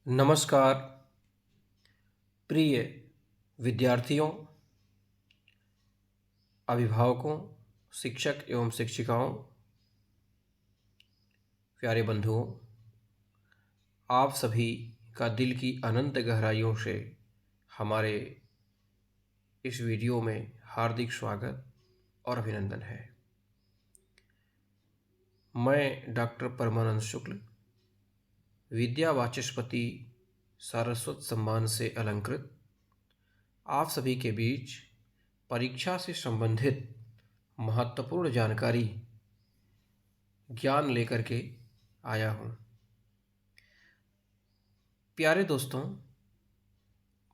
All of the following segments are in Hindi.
नमस्कार प्रिय विद्यार्थियों, अभिभावकों, शिक्षक एवं शिक्षिकाओं, प्यारे बंधुओं, आप सभी का दिल की अनंत गहराइयों से हमारे इस वीडियो में हार्दिक स्वागत और अभिनंदन है। मैं डॉक्टर परमानंद शुक्ल, विद्या वाचस्पति सारस्वत सम्मान से अलंकृत आप सभी के बीच परीक्षा से संबंधित महत्वपूर्ण जानकारी ज्ञान लेकर के आया हूँ। प्यारे दोस्तों,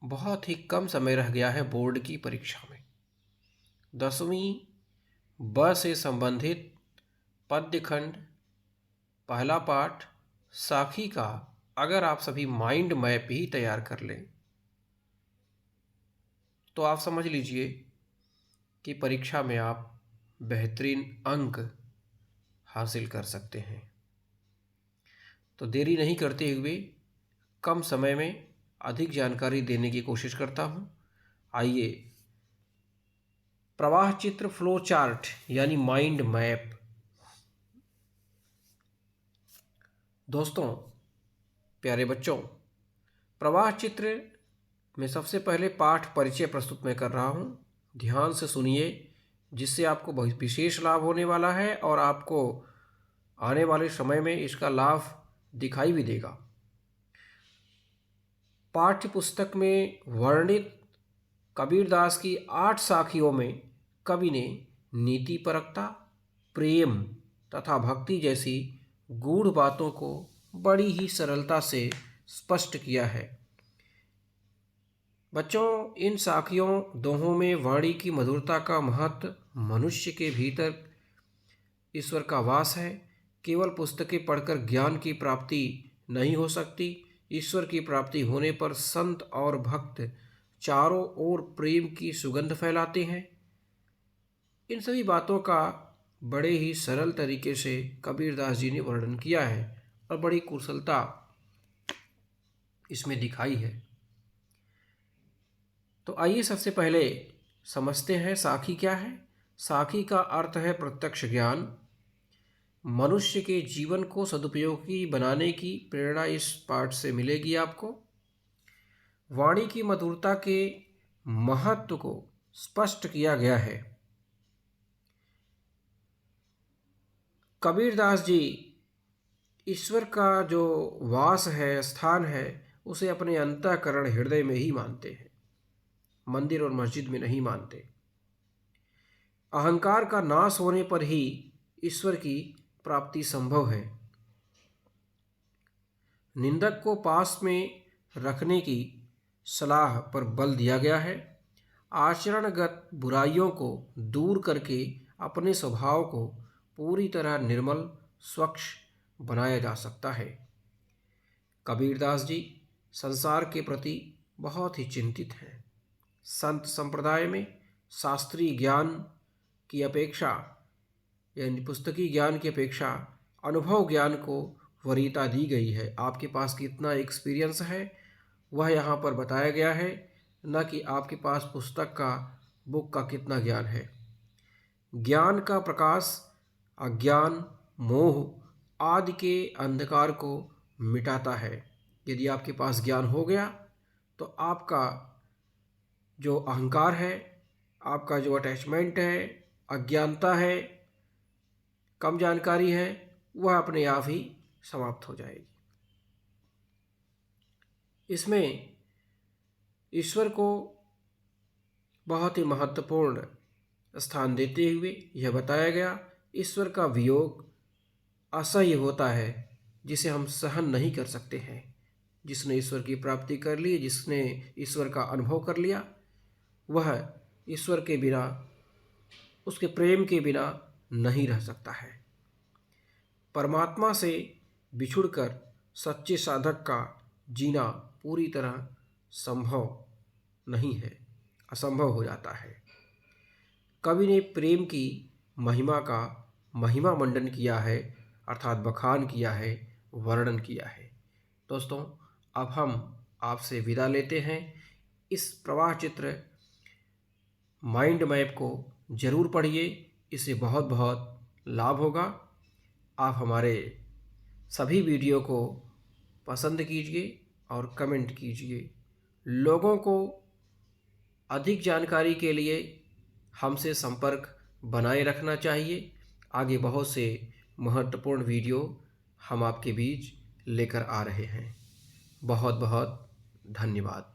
बहुत ही कम समय रह गया है बोर्ड की परीक्षा में। 10वीं ब से संबंधित पद्य खंड पहला पाठ साखी का अगर आप सभी माइंड मैप ही तैयार कर लें तो आप समझ लीजिए कि परीक्षा में आप बेहतरीन अंक हासिल कर सकते हैं। तो देरी नहीं करते हुए कम समय में अधिक जानकारी देने की कोशिश करता हूँ। आइए प्रवाह चित्र फ्लो चार्ट यानी माइंड मैप। दोस्तों, प्यारे बच्चों, प्रवाह चित्र में सबसे पहले पाठ परिचय प्रस्तुत मैं कर रहा हूँ। ध्यान से सुनिए, जिससे आपको बहुत विशेष लाभ होने वाला है और आपको आने वाले समय में इसका लाभ दिखाई भी देगा। पाठ्य पुस्तक में वर्णित कबीरदास की 8 साखियों में कवि ने नीतिपरकता, प्रेम तथा भक्ति जैसी गूढ़ बातों को बड़ी ही सरलता से स्पष्ट किया है। बच्चों, इन साखियों दोहों में वाणी की मधुरता का महत्व, मनुष्य के भीतर ईश्वर का वास है। केवल पुस्तकें पढ़कर ज्ञान की प्राप्ति नहीं हो सकती। ईश्वर की प्राप्ति होने पर संत और भक्त चारों ओर प्रेम की सुगंध फैलाते हैं। इन सभी बातों का बड़े ही सरल तरीके से कबीरदास जी ने वर्णन किया है और बड़ी कुशलता इसमें दिखाई है। तो आइए सबसे पहले समझते हैं साखी क्या है। साखी का अर्थ है प्रत्यक्ष ज्ञान। मनुष्य के जीवन को सदुपयोगी बनाने की प्रेरणा इस पाठ से मिलेगी आपको। वाणी की मधुरता के महत्व को स्पष्ट किया गया है। कबीरदास जी ईश्वर का जो वास है, स्थान है, उसे अपने अंतःकरण हृदय में ही मानते हैं, मंदिर और मस्जिद में नहीं मानते। अहंकार का नाश होने पर ही ईश्वर की प्राप्ति संभव है। निंदक को पास में रखने की सलाह पर बल दिया गया है। आचरणगत बुराइयों को दूर करके अपने स्वभाव को पूरी तरह निर्मल, स्वच्छ बनाया जा सकता है। कबीरदास जी संसार के प्रति बहुत ही चिंतित हैं। संत संप्रदाय में शास्त्रीय ज्ञान की अपेक्षा यानी पुस्तकी ज्ञान की अपेक्षा अनुभव ज्ञान को वरीयता दी गई है। आपके पास कितना एक्सपीरियंस है वह यहाँ पर बताया गया है, न कि आपके पास पुस्तक का, बुक का कितना ज्ञान है। ज्ञान का प्रकाश अज्ञान, मोह आदि के अंधकार को मिटाता है। यदि आपके पास ज्ञान हो गया तो आपका जो अहंकार है, आपका जो अटैचमेंट है, अज्ञानता है, कम जानकारी है, वह अपने आप ही समाप्त हो जाएगी। इसमें ईश्वर को बहुत ही महत्वपूर्ण स्थान देते हुए यह बताया गया, ईश्वर का वियोग असह्य होता है, जिसे हम सहन नहीं कर सकते हैं। जिसने ईश्वर की प्राप्ति कर ली, जिसने ईश्वर का अनुभव कर लिया, वह ईश्वर के बिना, उसके प्रेम के बिना नहीं रह सकता है। परमात्मा से बिछुड़कर सच्चे साधक का जीना पूरी तरह संभव नहीं है, असंभव हो जाता है। कवि ने प्रेम की महिमा का महिमा मंडन किया है, अर्थात बखान किया है, वर्णन किया है। दोस्तों, अब हम आपसे विदा लेते हैं। इस प्रवाह चित्र माइंड मैप को ज़रूर पढ़िए, इससे बहुत बहुत लाभ होगा। आप हमारे सभी वीडियो को पसंद कीजिए और कमेंट कीजिए। लोगों को अधिक जानकारी के लिए हमसे संपर्क बनाए रखना चाहिए। आगे बहुत से महत्वपूर्ण वीडियो हम आपके बीच लेकर आ रहे हैं। बहुत बहुत धन्यवाद।